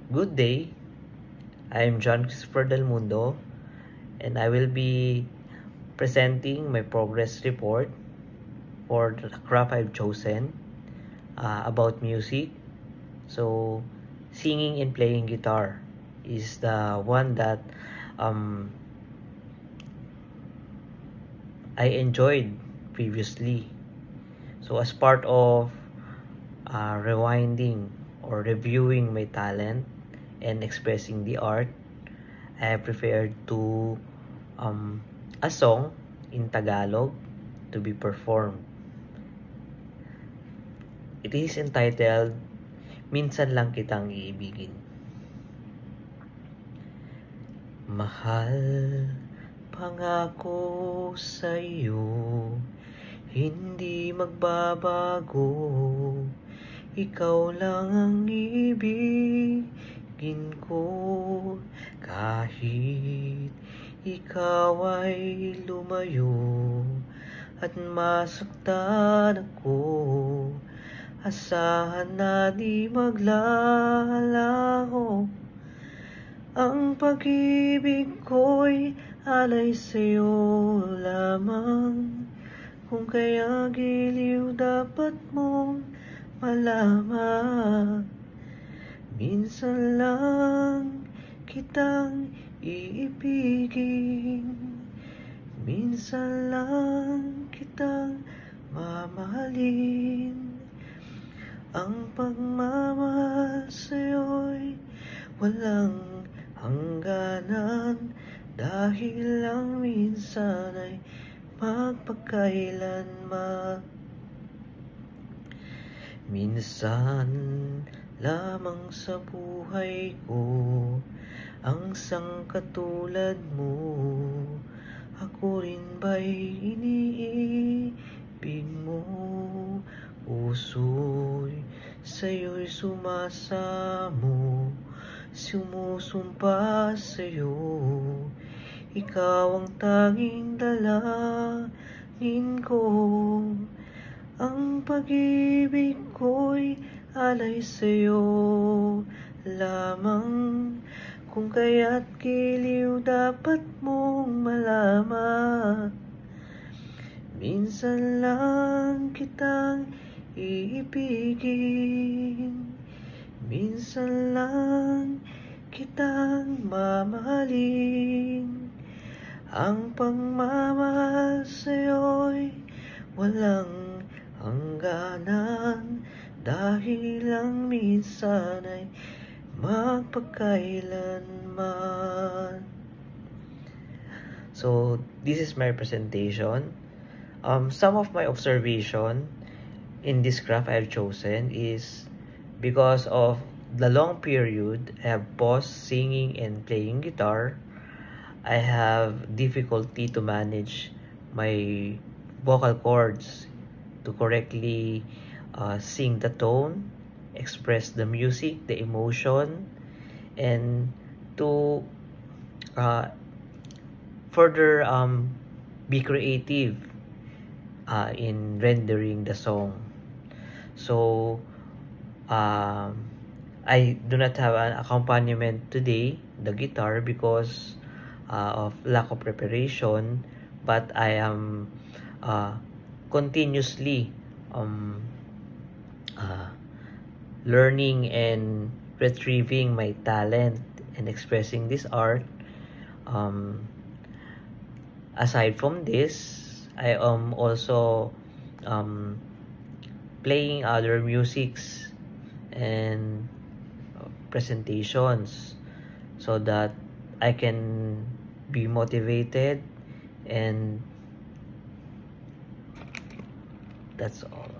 Good day, I am John Christopher Del Mundo, and I will be presenting my progress report for the craft I've chosen about music. So, singing and playing guitar is the one that um, I enjoyed previously. So, as part of rewinding or reviewing my talent and expressing the art, I have prepared um, a song in Tagalog to be performed. It is entitled, Minsan Lang Kitang Iibigin. Mahal, pangako sa'yo, hindi magbabago. Ikaw lang ang ibigin ko, kahit ikaw ay lumayo at masaktan ako. Asahan na di maglalaho. Ang pag-ibig ko'y alay sa'yo lamang. Kung kaya giliw dapat mong malaman. Minsan lang kitang iibigin. Minsan lang kitang mamahalin. Ang pagmamahal sa'yo'y walang hangganan, dahil lang minsan ay magpakailanman. Minsan lamang sa buhay ko ang sangkatulad mo. Ako rin ba'y iniibig mo? Puso'y sa'yo'y sumasamo, sumusumpa sa'yo. Ikaw ang tanging dalangin ko. Ang pag-ibig ko'y alay sa'yo lamang. Kung kaya't giliw dapat mong malaman. Minsan lang kitang iibigin. Minsan lang kitang mamahalin. Ang pagmamahal sa'yo'y walang hangganan, dahil lang minsan ay magpakailanman. So, this is my presentation. Some of my observation in this craft I've chosen is because of the long period I have paused singing and playing guitar. I have difficulty to manage my vocal cords to correctly sing the tone, express the music, the emotion, and to further be creative in rendering the song. So I do not have an accompaniment today, the guitar, because of lack of preparation, but I am continuously learning and retrieving my talent and expressing this art. Aside from this, I am also playing other musics and presentations so that I can be motivated, and that's all.